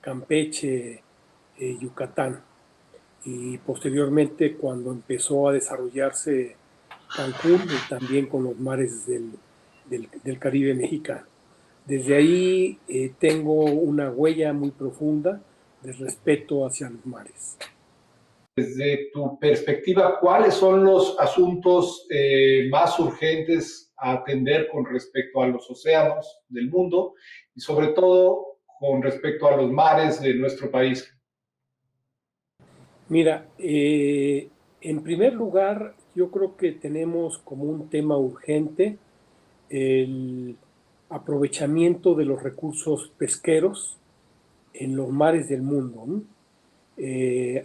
Campeche, Yucatán. Y posteriormente cuando empezó a desarrollarse Cancún y también con los mares del Caribe mexicano. Desde ahí tengo una huella muy profunda de respeto hacia los mares. Desde tu perspectiva, ¿cuáles son los asuntos más urgentes a atender con respecto a los océanos del mundo y sobre todo con respecto a los mares de nuestro país? Mira, en primer lugar, yo creo que tenemos como un tema urgente el aprovechamiento de los recursos pesqueros en los mares del mundo, ¿no?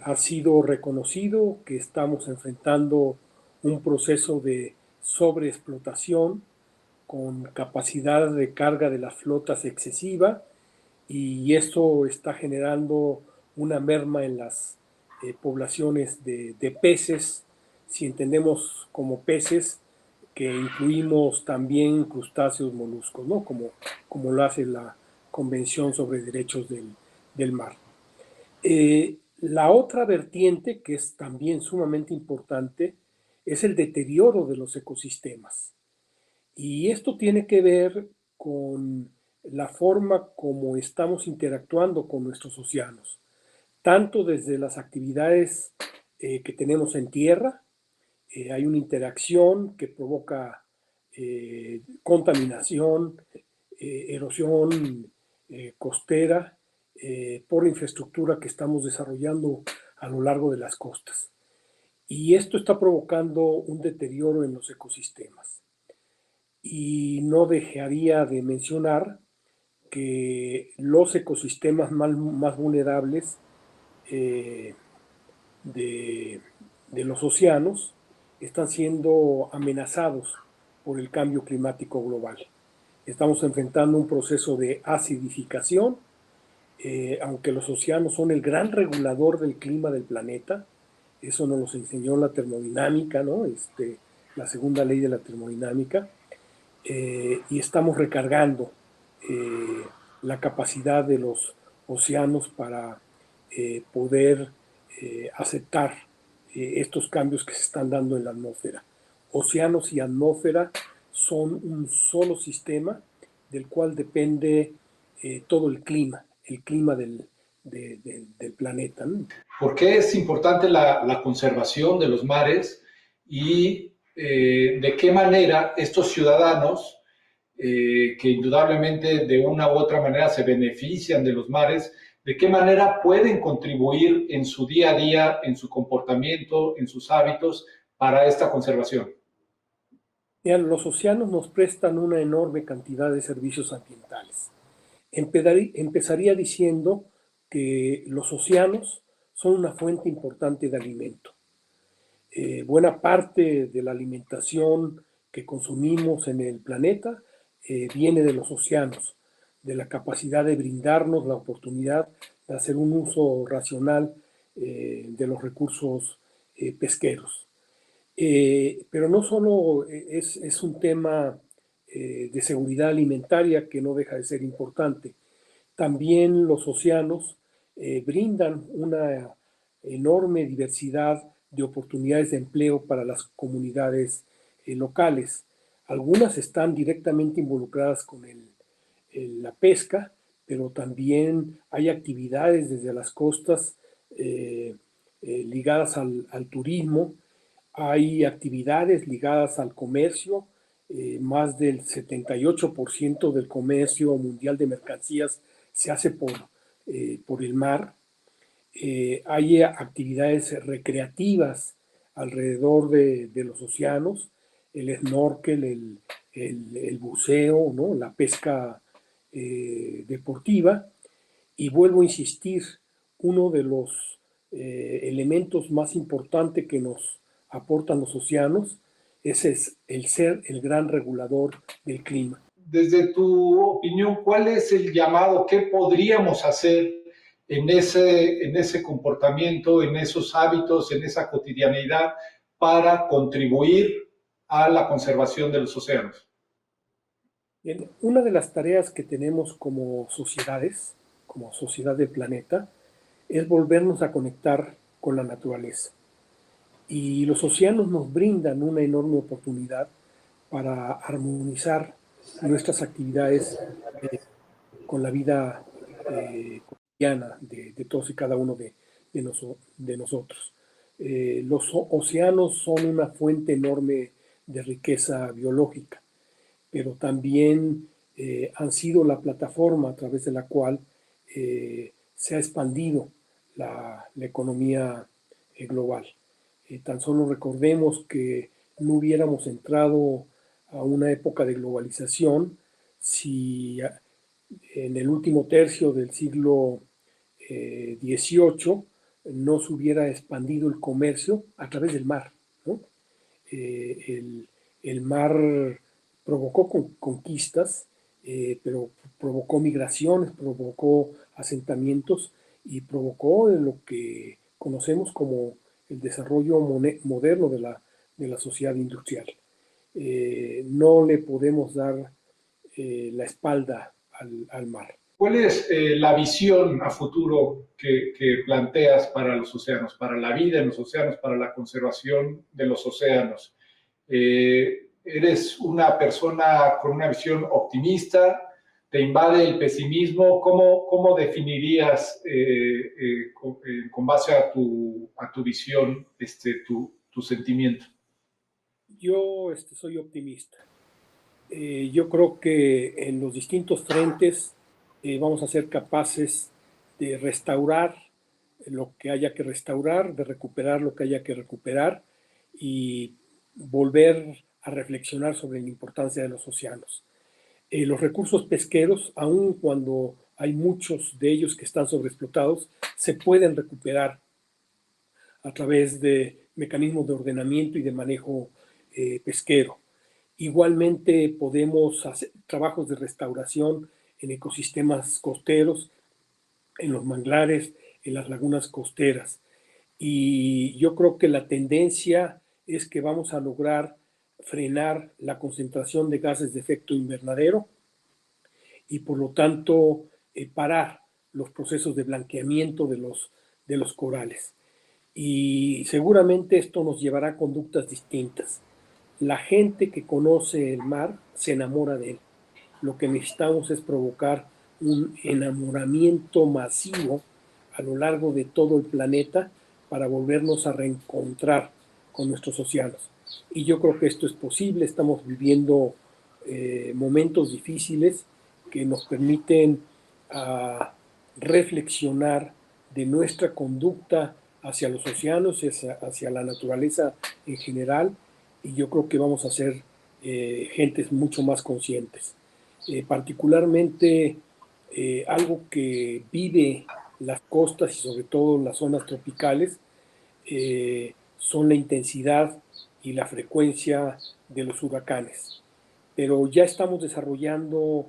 Ha sido reconocido que estamos enfrentando un proceso de sobreexplotación con capacidad de carga de las flotas excesiva, y esto está generando una merma en las poblaciones de peces, si entendemos como peces que incluimos también crustáceos, moluscos, ¿no? Como lo hace la Convención sobre Derechos del Mar. La otra vertiente, que es también sumamente importante, es el deterioro de los ecosistemas. Y esto tiene que ver con la forma como estamos interactuando con nuestros océanos, tanto desde las actividades que tenemos en tierra. Hay una interacción que provoca contaminación, erosión costera, por la infraestructura que estamos desarrollando a lo largo de las costas. Y esto está provocando un deterioro en los ecosistemas. Y no dejaría de mencionar que los ecosistemas más vulnerables de los océanos están siendo amenazados por el cambio climático global. Estamos enfrentando un proceso de acidificación, aunque los océanos son el gran regulador del clima del planeta. Eso nos lo enseñó la termodinámica, ¿no? La segunda ley de la termodinámica. Y estamos recargando la capacidad de los océanos para poder aceptar estos cambios que se están dando en la atmósfera. Océanos y atmósfera son un solo sistema del cual depende todo el clima del planeta, ¿no? ¿Por qué es importante la conservación de los mares y de qué manera estos ciudadanos, que indudablemente de una u otra manera se benefician de los mares, de qué manera pueden contribuir en su día a día, en su comportamiento, en sus hábitos para esta conservación? Mira, los océanos nos prestan una enorme cantidad de servicios ambientales. Empezaría diciendo que los océanos son una fuente importante de alimento. Buena parte de la alimentación que consumimos en el planeta viene de los océanos, de la capacidad de brindarnos la oportunidad de hacer un uso racional de los recursos pesqueros. Pero no solo es un tema de seguridad alimentaria que no deja de ser importante, también los océanos brindan una enorme diversidad de oportunidades de empleo para las comunidades locales. Algunas están directamente involucradas con la pesca, pero también hay actividades desde las costas ligadas al turismo, hay actividades ligadas al comercio, más del 78% del comercio mundial de mercancías se hace por el mar. Hay actividades recreativas alrededor de los océanos, el snorkel, el buceo, ¿no? La pesca deportiva. Y vuelvo a insistir, uno de los elementos más importantes que nos aportan los océanos es el ser el gran regulador del clima. Desde tu opinión, ¿cuál es el llamado? ¿Qué podríamos hacer en ese comportamiento, en esos hábitos, en esa cotidianidad para contribuir a la conservación de los océanos? Bien, una de las tareas que tenemos como sociedades, como sociedad del planeta, es volvernos a conectar con la naturaleza. Y los océanos nos brindan una enorme oportunidad para armonizar nuestras actividades con la vida cotidiana de todos y cada uno de nosotros. Los océanos son una fuente enorme de riqueza biológica, pero también han sido la plataforma a través de la cual se ha expandido la economía global. Tan solo recordemos que no hubiéramos entrado a una época de globalización si en el último tercio del siglo XVIII no se hubiera expandido el comercio a través del mar, ¿no? El mar provocó conquistas, pero provocó migraciones, provocó asentamientos y provocó lo que conocemos como el desarrollo moderno de la sociedad industrial. No le podemos dar la espalda al mar. ¿Cuál es la visión a futuro que planteas para los océanos, para la vida en los océanos, para la conservación de los océanos? ¿Eres una persona con una visión optimista? ¿Te invade el pesimismo? ¿Cómo definirías con base a tu visión tu sentimiento? Yo soy optimista. Yo creo que en los distintos frentes vamos a ser capaces de restaurar lo que haya que restaurar, de recuperar lo que haya que recuperar y volver a reflexionar sobre la importancia de los océanos. Los recursos pesqueros, aun cuando hay muchos de ellos que están sobreexplotados, se pueden recuperar a través de mecanismos de ordenamiento y de manejo pesquero. Igualmente podemos hacer trabajos de restauración en ecosistemas costeros, en los manglares, en las lagunas costeras. Y yo creo que la tendencia es que vamos a lograr frenar la concentración de gases de efecto invernadero y por lo tanto parar los procesos de blanqueamiento de los corales. Y seguramente esto nos llevará a conductas distintas. La gente que conoce el mar se enamora de él. Lo que necesitamos es provocar un enamoramiento masivo a lo largo de todo el planeta para volvernos a reencontrar con nuestros océanos. Y yo creo que esto es posible. Estamos viviendo momentos difíciles que nos permiten reflexionar de nuestra conducta hacia los océanos y hacia la naturaleza en general, y yo creo que vamos a ser gentes mucho más conscientes. Particularmente algo que vive las costas y sobre todo las zonas tropicales son la intensidad y la frecuencia de los huracanes. Pero ya estamos desarrollando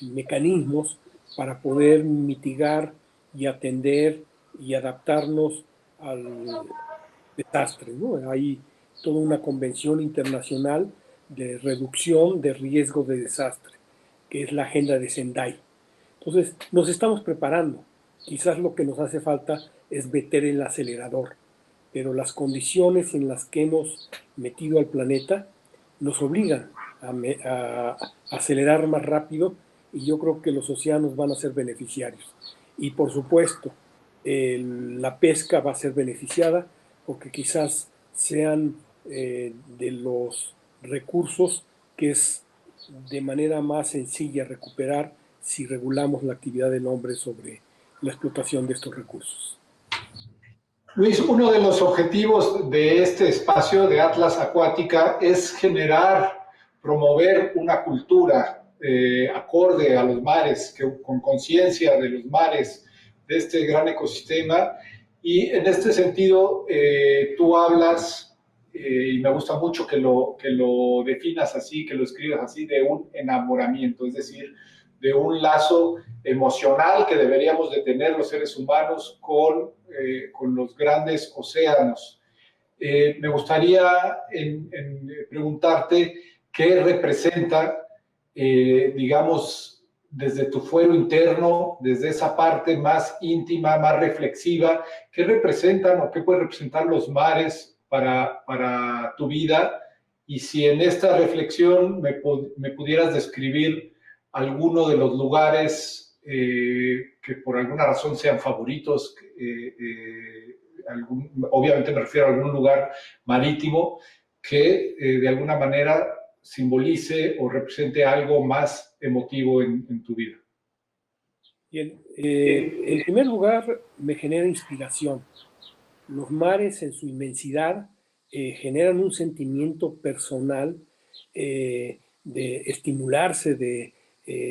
mecanismos para poder mitigar y atender y adaptarnos al desastre, ¿no? Hay toda una convención internacional de reducción de riesgo de desastre, que es la agenda de Sendai. Entonces, nos estamos preparando. Quizás lo que nos hace falta es meter el acelerador, pero las condiciones en las que hemos metido al planeta nos obligan a acelerar más rápido y yo creo que los océanos van a ser beneficiarios. Y por supuesto, la pesca va a ser beneficiada porque quizás sean de los recursos que es de manera más sencilla recuperar si regulamos la actividad del hombre sobre la explotación de estos recursos. Luis, uno de los objetivos de este espacio de Atlas Acuática es generar, promover una cultura acorde a los mares, con conciencia de los mares, de este gran ecosistema. Y en este sentido, tú hablas, y me gusta mucho que lo definas así, que lo escribas así, de un enamoramiento, es decir, de un lazo emocional que deberíamos de tener los seres humanos con los grandes océanos. Me gustaría preguntarte qué representa, digamos, desde tu fuero interno, desde esa parte más íntima, más reflexiva, qué representan o qué pueden representar los mares para tu vida, y si en esta reflexión me pudieras describir alguno de los lugares que por alguna razón sean favoritos, obviamente me refiero a algún lugar marítimo que de alguna manera simbolice o represente algo más emotivo en tu vida. Bien, en primer lugar me genera inspiración. Los mares en su inmensidad generan un sentimiento personal de estimularse, de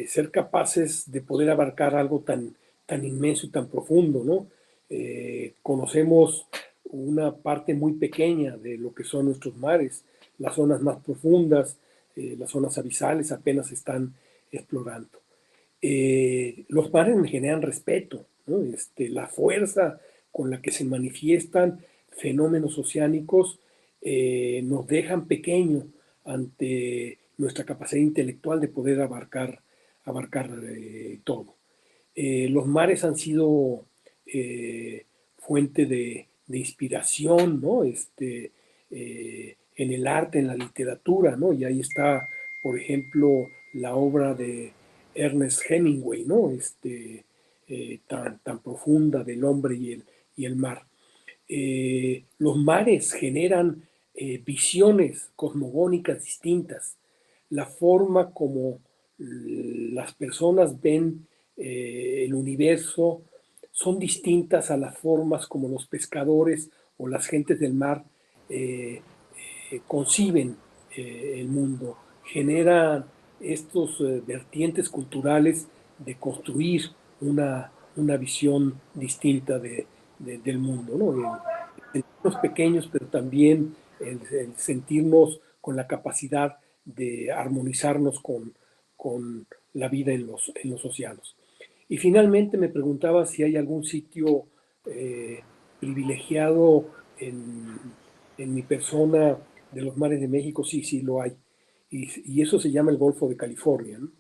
ser capaces de poder abarcar algo tan inmenso y tan profundo, ¿no? Conocemos una parte muy pequeña de lo que son nuestros mares, las zonas más profundas, las zonas abisales apenas están explorando. Los mares me generan respeto, ¿no? La fuerza con la que se manifiestan fenómenos oceánicos nos dejan pequeño ante nuestra capacidad intelectual de poder abarcar todo. Los mares han sido fuente de inspiración, ¿no? En el arte, en la literatura, ¿no? Y ahí está, por ejemplo, la obra de Ernest Hemingway, ¿no? Tan profunda del hombre y el mar. Los mares generan visiones cosmogónicas distintas. La forma como las personas ven el universo son distintas a las formas como los pescadores o las gentes del mar conciben el mundo. Generan estos vertientes culturales de construir una visión distinta del mundo, ¿no? El sentirnos pequeños, pero también el sentirnos con la capacidad de armonizarnos con la vida en los océanos. Y finalmente me preguntaba si hay algún sitio privilegiado en mi persona de los mares de México. Sí, sí lo hay. Y eso se llama el Golfo de California, ¿no?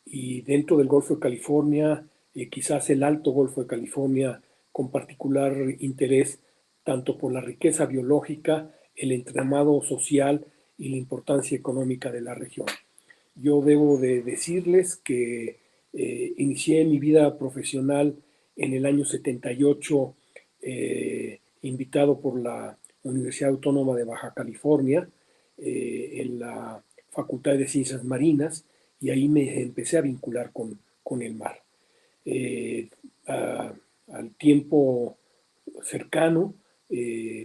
Y dentro del Golfo de California, quizás el Alto Golfo de California, con particular interés tanto por la riqueza biológica, el entramado social y la importancia económica de la región. Yo debo de decirles que inicié mi vida profesional en el año 78, invitado por la Universidad Autónoma de Baja California, en la Facultad de Ciencias Marinas, y ahí me empecé a vincular con el mar. Al tiempo cercano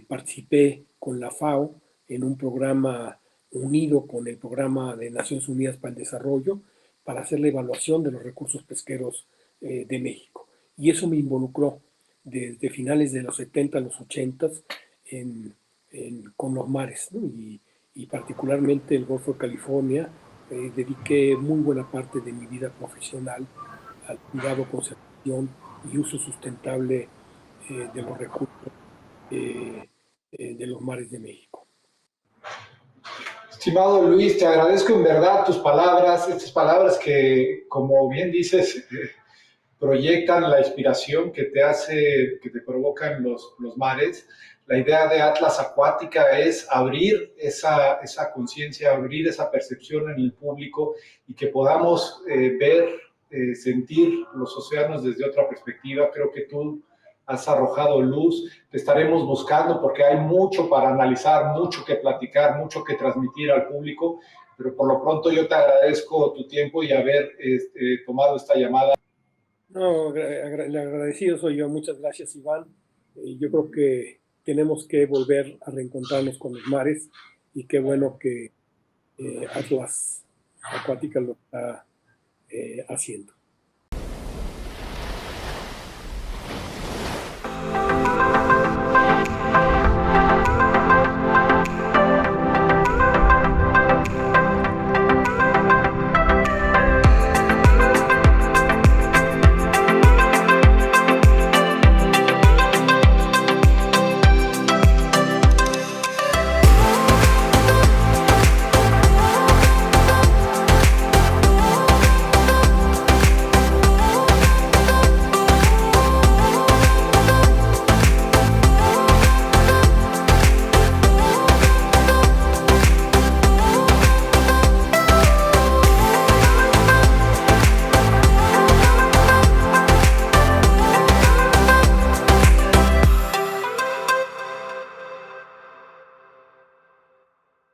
participé con la FAO en un programa unido con el Programa de Naciones Unidas para el Desarrollo para hacer la evaluación de los recursos pesqueros de México. Y eso me involucró desde finales de los 70 a los 80 con los mares, ¿no? Y particularmente el Golfo de California. Dediqué muy buena parte de mi vida profesional al cuidado, conservación y uso sustentable de los recursos de los mares de México. Estimado Luis, te agradezco en verdad tus palabras, estas palabras que, como bien dices, proyectan la inspiración que te hace, que te provocan los mares. La idea de Atlas Acuática es abrir esa conciencia, abrir esa percepción en el público y que podamos ver, sentir los océanos desde otra perspectiva. Creo que tú has arrojado luz, te estaremos buscando porque hay mucho para analizar, mucho que platicar, mucho que transmitir al público, pero por lo pronto yo te agradezco tu tiempo y haber tomado esta llamada. No, el agradecido soy yo. Muchas gracias, Iván. Yo creo que tenemos que volver a reencontrarnos con los mares y qué bueno que Atlas Acuática lo está haciendo.